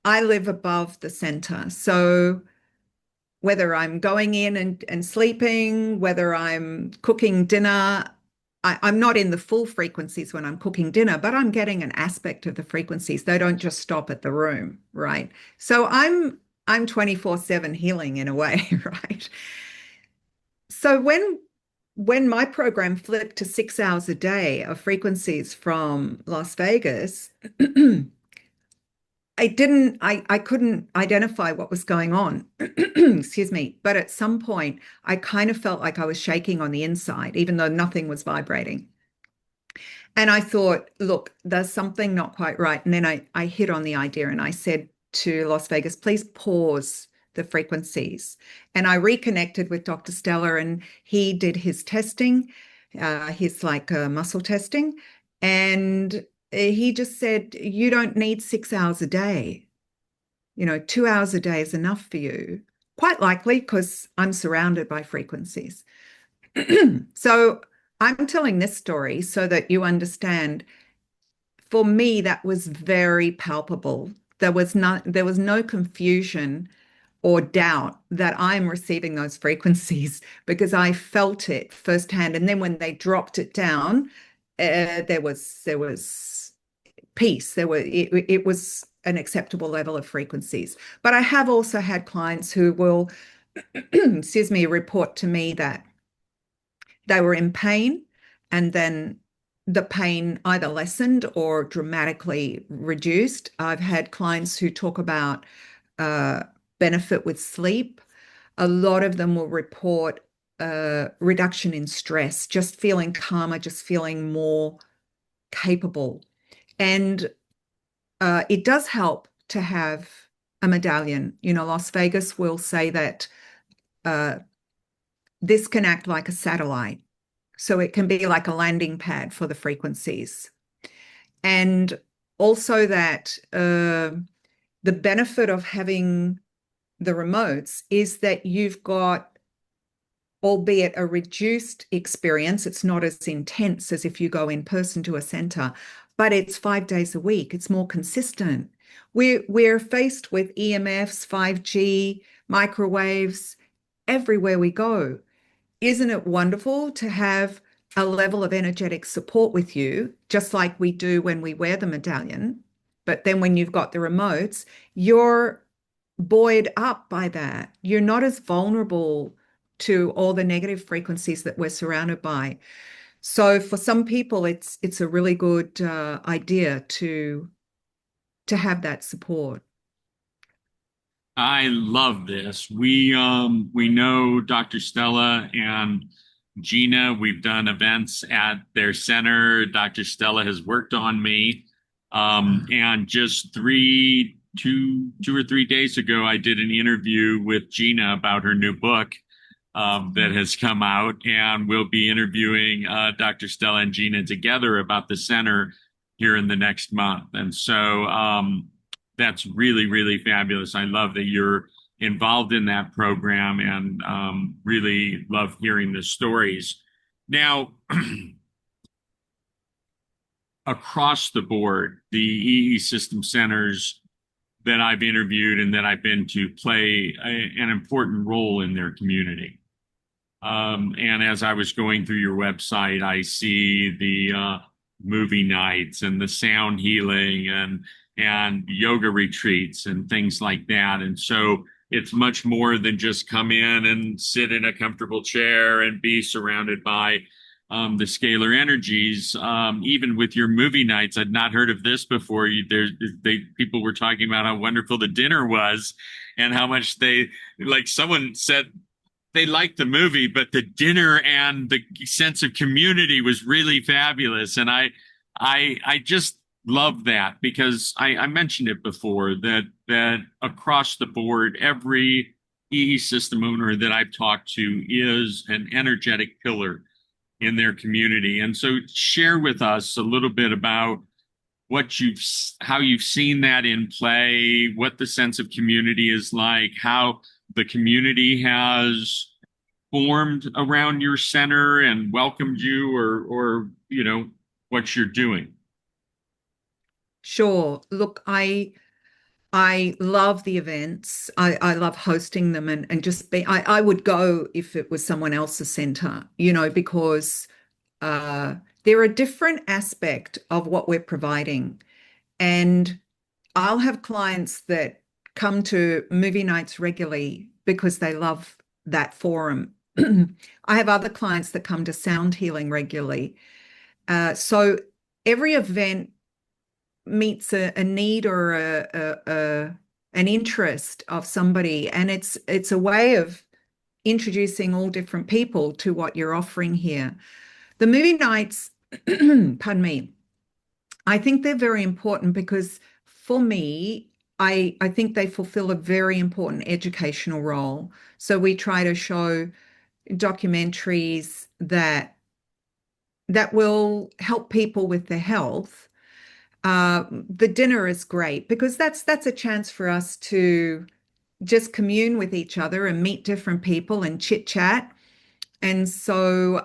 I live above the center. So whether I'm going in and sleeping, whether I'm cooking dinner, I'm not in the full frequencies when I'm cooking dinner, but I'm getting an aspect of the frequencies. They don't just stop at the room, right? So I'm 24/7 healing in a way, right? So when my program flipped to 6 hours a day of frequencies from Las Vegas, I couldn't identify what was going on. Excuse me. But at some point, I kind of felt like I was shaking on the inside, even though nothing was vibrating. And I thought, look, there's something not quite right. And then I hit on the idea and I said to Las Vegas, please pause the frequencies. And I reconnected with Dr. Stella and he did his testing, his like muscle testing. And he just said, you don't need 6 hours a day. 2 hours a day is enough for you. Quite likely because I'm surrounded by frequencies. So I'm telling this story so that you understand. For me, that was very palpable. There was no confusion or doubt that I'm receiving those frequencies because I felt it firsthand. And then when they dropped it down, there was peace. It was an acceptable level of frequencies. But I have also had clients who will, excuse me, report to me that they were in pain and then the pain either lessened or dramatically reduced. I've had clients who talk about uh, benefit with sleep. A lot of them will report reduction in stress, just feeling calmer, just feeling more capable. And it does help to have a medallion. You know, Las Vegas will say that uh, this can act like a satellite. So it can be like a landing pad for the frequencies. And also that the benefit of having the remotes is that you've got, albeit a reduced experience, it's not as intense as if you go in person to a center, but it's 5 days a week. It's more consistent. We're faced with EMFs, 5G, microwaves everywhere we go. Isn't it wonderful to have a level of energetic support with you, just like we do when we wear the medallion? But then when you've got the remotes, you're buoyed up by that. You're not as vulnerable to all the negative frequencies that we're surrounded by. So for some people, it's a really good idea to have that support. I love this. We know Dr. Stella and Gina. We've done events at their center. Dr. Stella has worked on me. And just 2 or 3 days ago, I did an interview with Gina about her new book that has come out, and we'll be interviewing Dr. Stella and Gina together about the center here in the next month. And so that's really, really fabulous. I love that you're involved in that program, and really love hearing the stories. Now, across the board, the EE system centers that I've interviewed and that I've been to play an important role in their community. And as I was going through your website, I see the movie nights and the sound healing and yoga retreats and things like that. And so it's much more than just come in and sit in a comfortable chair and be surrounded by the scalar energies. Even with your movie nights, I'd not heard of this before. People were talking about how wonderful the dinner was and how much like someone said they liked the movie, but the dinner and the sense of community was really fabulous. And I just love that because I mentioned it before that across the board, every EE system owner that I've talked to is an energetic pillar in their community. And so share with us a little bit about how you've seen that in play, what the sense of community is like, how the community has formed around your center and welcomed you, or what you're doing. Sure. Look, I love the events. I love hosting them and just be I would go if it was someone else's center, because they're a different aspect of what we're providing. And I'll have clients that come to movie nights regularly because they love that forum. I have other clients that come to sound healing regularly. So every event meets a need or an interest of somebody, and it's a way of introducing all different people to what you're offering here. The movie nights, pardon me, I think they're very important because for me, I think they fulfill a very important educational role. So we try to show documentaries that will help people with their health. The dinner is great because that's a chance for us to just commune with each other and meet different people and chit chat. And so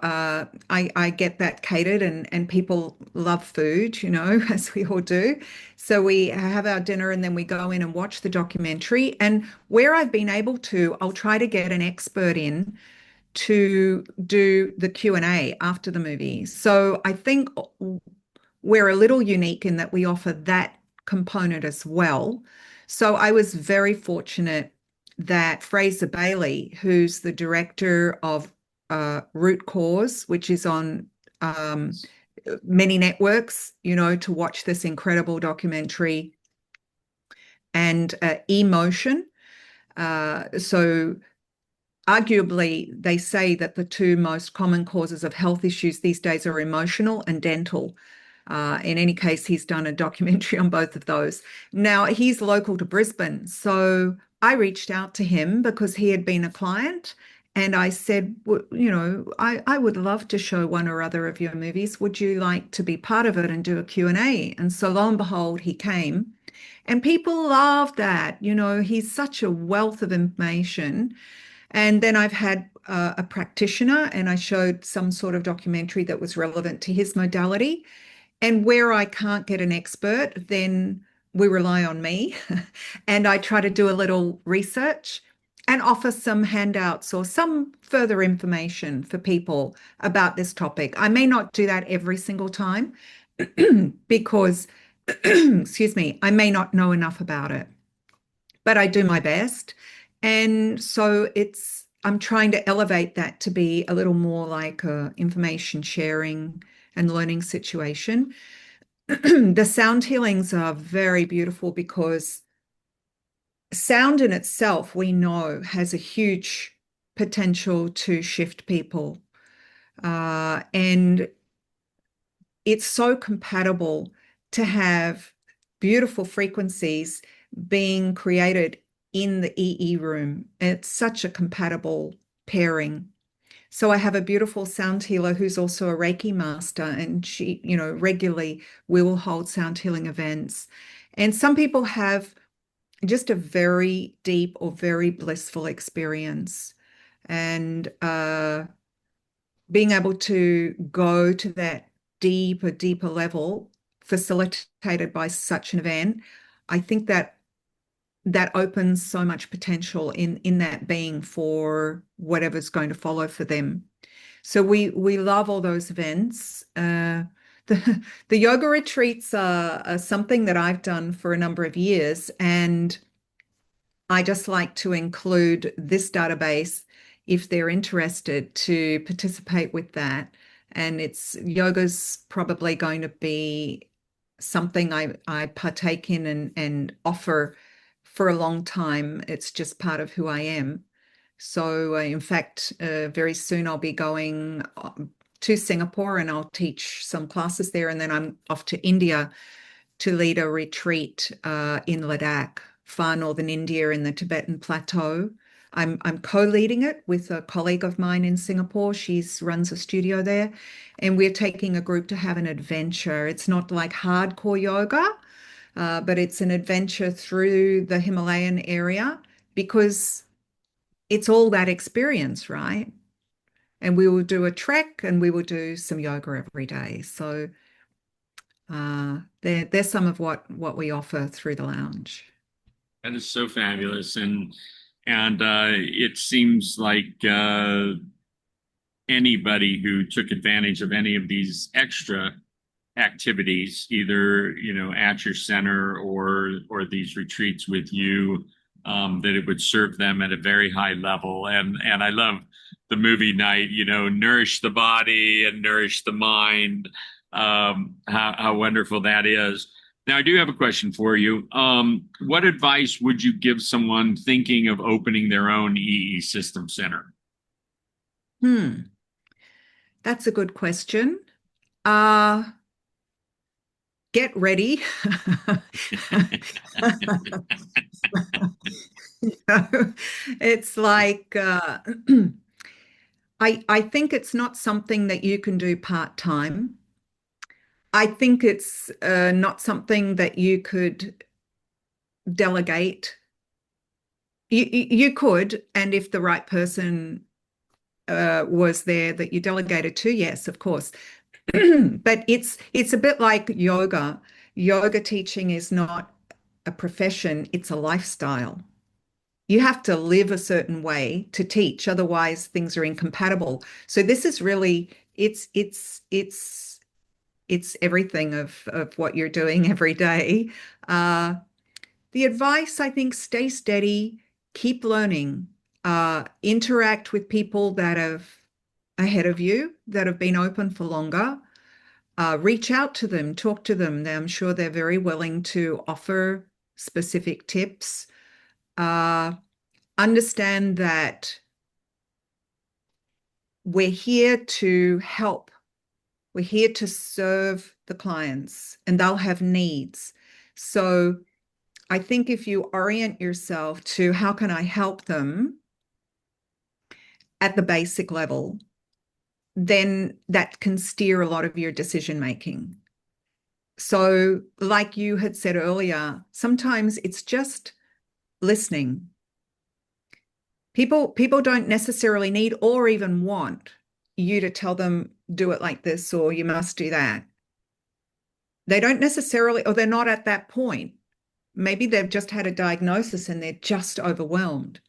I get that catered, and people love food, as we all do. So we have our dinner and then we go in and watch the documentary. And where I've been able to, I'll try to get an expert in to do the Q&A after the movie. So I think we're a little unique in that we offer that component as well. So I was very fortunate that Fraser Bailey, who's the director of Root Cause, which is on many networks, to watch this incredible documentary and emotion. So arguably, they say that the two most common causes of health issues these days are emotional and dental. In any case, he's done a documentary on both of those. Now, he's local to Brisbane. So I reached out to him because he had been a client. And I said, I would love to show one or other of your movies. Would you like to be part of it and do a Q&A? And so lo and behold, he came. And people love that. He's such a wealth of information. And then I've had a practitioner, and I showed some sort of documentary that was relevant to his modality. And where I can't get an expert, then we rely on me. And I try to do a little research and offer some handouts or some further information for people about this topic. I may not do that every single time because, excuse me, I may not know enough about it, but I do my best. And so I'm trying to elevate that to be a little more like a information sharing and learning situation. The sound healings are very beautiful because sound in itself, we know, has a huge potential to shift people. And it's so compatible to have beautiful frequencies being created in the EE room. It's such a compatible pairing. So I have a beautiful sound healer who's also a Reiki master, and she, regularly will hold sound healing events. And some people have just a very deep or very blissful experience. And being able to go to that deeper level facilitated by such an event, I think that opens so much potential in that being for whatever's going to follow for them. So we love all those events. The yoga retreats are something that I've done for a number of years, and I just like to include this database if they're interested to participate with that. And yoga's probably going to be something I partake in and offer for a long time. It's just part of who I am. So, in fact, very soon I'll be going to Singapore and I'll teach some classes there. And then I'm off to India to lead a retreat in Ladakh, far northern India in the Tibetan Plateau. I'm co-leading it with a colleague of mine in Singapore. She runs a studio there, and we're taking a group to have an adventure. It's not like hardcore yoga, but it's an adventure through the Himalayan area because it's all that experience, right? And we will do a trek and we will do some yoga every day. So there's some of what we offer through the lounge. That is so fabulous, and it seems like anybody who took advantage of any of these extra activities, either at your center or these retreats with you, that it would serve them at a very high level. And I love the movie night. Nourish the body and nourish the mind. How wonderful that is. Now, I do have a question for you. What advice would you give someone thinking of opening their own EE system center? That's a good question. Uh, get ready. It's like I think it's not something that you can do part-time. I think it's not something that you could delegate. You could, and if the right person was there that you delegated to, yes, of course. But it's a bit like yoga. Yoga teaching is not a profession, it's a lifestyle. You have to live a certain way to teach, otherwise things are incompatible. So this is really it's everything of what you're doing every day. The advice, I think, stay steady, keep learning, interact with people that have ahead of you, that have been open for longer. reach out to them, talk to them. I'm sure they're very willing to offer specific tips. Understand that we're here to help. We're here to serve the clients, and they'll have needs. So I think if you orient yourself to how can I help them at the basic level, then that can steer a lot of your decision making. So, like you had said earlier, sometimes it's just listening. People don't necessarily need or even want you to tell them, do it like this or you must do that. They don't necessarily, or they're not at that point. Maybe they've just had a diagnosis and they're just overwhelmed.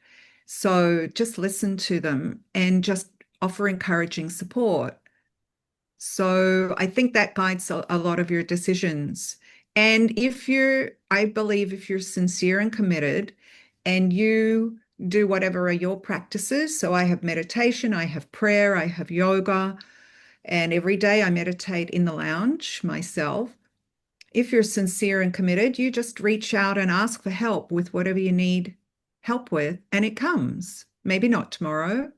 So just listen to them and just offer encouraging support. So I think that guides a lot of your decisions. And I believe if you're sincere and committed and you do whatever are your practices, so I have meditation, I have prayer, I have yoga, and every day I meditate in the lounge myself. If you're sincere and committed, you just reach out and ask for help with whatever you need help with, and it comes. Maybe not tomorrow,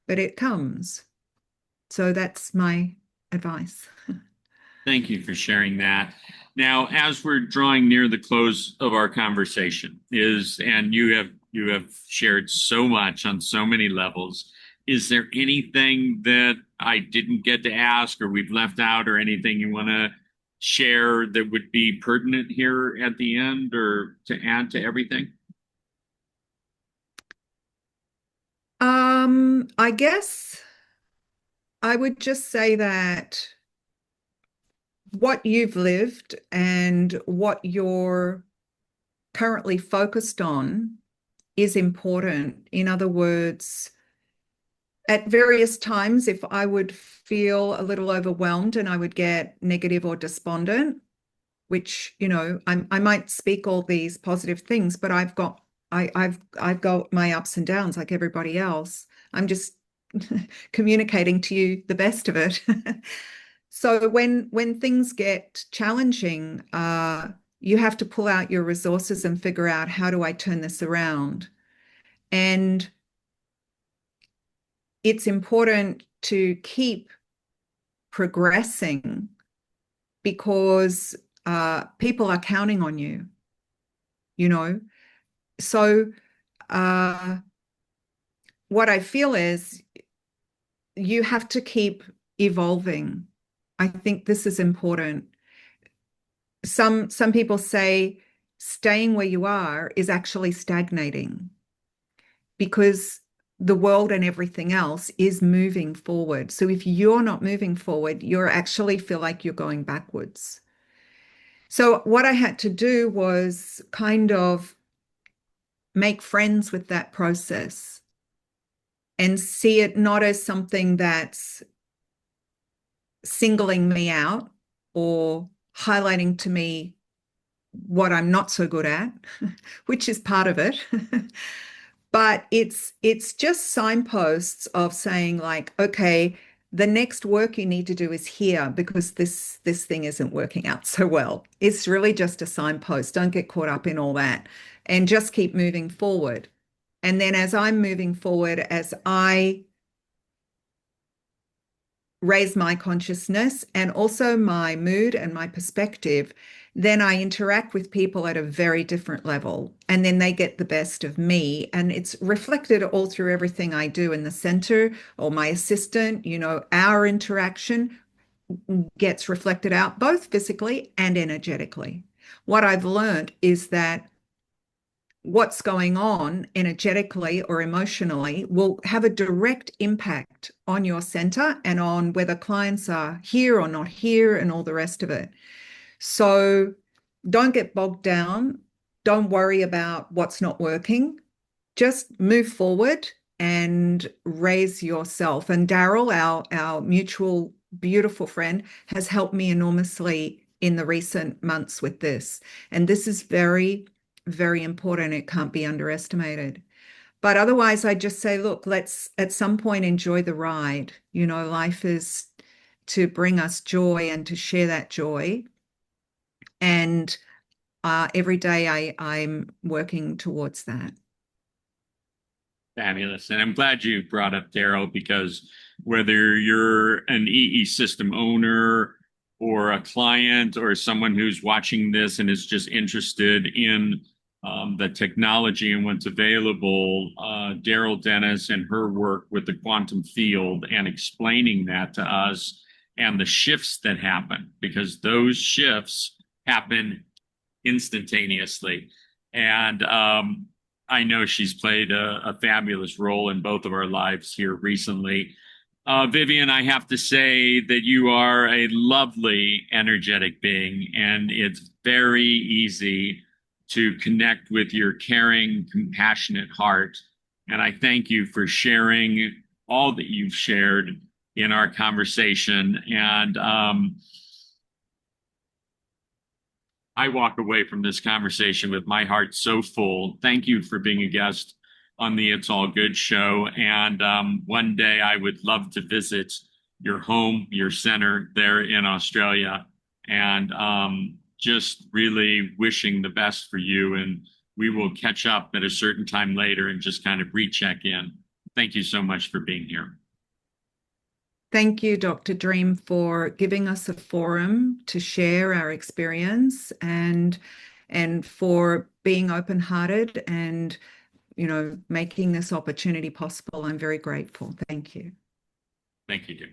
but it comes. So that's my advice. Thank you for sharing that. Now, as we're drawing near the close of our conversation, and you have shared so much on so many levels. Is there anything that I didn't get to ask or we've left out or anything you want to share that would be pertinent here at the end or to add to everything? I guess I would just say that what you've lived and what you're currently focused on is important. In other words, at various times, if I would feel a little overwhelmed and I would get negative or despondent, which, I might speak all these positive things, but I've got my ups and downs like everybody else. I'm just communicating to you the best of it. So when things get challenging, you have to pull out your resources and figure out how do I turn this around? And it's important to keep progressing because people are counting on you, you know. So what I feel is you have to keep evolving. I think this is important. Some people say staying where you are is actually stagnating because the world and everything else is moving forward. So if you're not moving forward, you actually feel like you're going backwards. So what I had to do was kind of make friends with that process and see it not as something that's singling me out or highlighting to me what I'm not so good at, which is part of it. But it's just signposts of saying like, okay, the next work you need to do is here because this thing isn't working out so well. It's really just a signpost. Don't get caught up in all that and just keep moving forward. And then as I'm moving forward, as I raise my consciousness and also my mood and my perspective, then I interact with people at a very different level. And then they get the best of me. And it's reflected all through everything I do in the center or my assistant, our interaction gets reflected out both physically and energetically. What I've learned is that what's going on energetically or emotionally will have a direct impact on your center and on whether clients are here or not here and all the rest of it. So don't get bogged down. Don't worry about what's not working. Just move forward and raise yourself. And Daryl, our mutual beautiful friend, has helped me enormously in the recent months with this. And this is very, very important. It can't be underestimated. But otherwise, I just say, look, let's at some point enjoy the ride. Life is to bring us joy and to share that joy. And every day I'm working towards that. Fabulous. And I'm glad you brought up Daryl, because whether you're an EE system owner or a client or someone who's watching this and is just interested in the technology and what's available, Daryl Dennis and her work with the quantum field and explaining that to us and the shifts that happen, because those shifts happen instantaneously. And I know she's played a fabulous role in both of our lives here recently. Vivienne, I have to say that you are a lovely, energetic being, and it's very easy to connect with your caring, compassionate heart. And I thank you for sharing all that you've shared in our conversation. And I walk away from this conversation with my heart so full. Thank you for being a guest on the It's All Good show. And one day I would love to visit your home, your center there in Australia, and just really wishing the best for you. And we will catch up at a certain time later and just kind of recheck in. Thank you so much for being here. Thank you, Dr. Dream, for giving us a forum to share our experience and for being open-hearted and, making this opportunity possible. I'm very grateful. Thank you. Thank you, dear.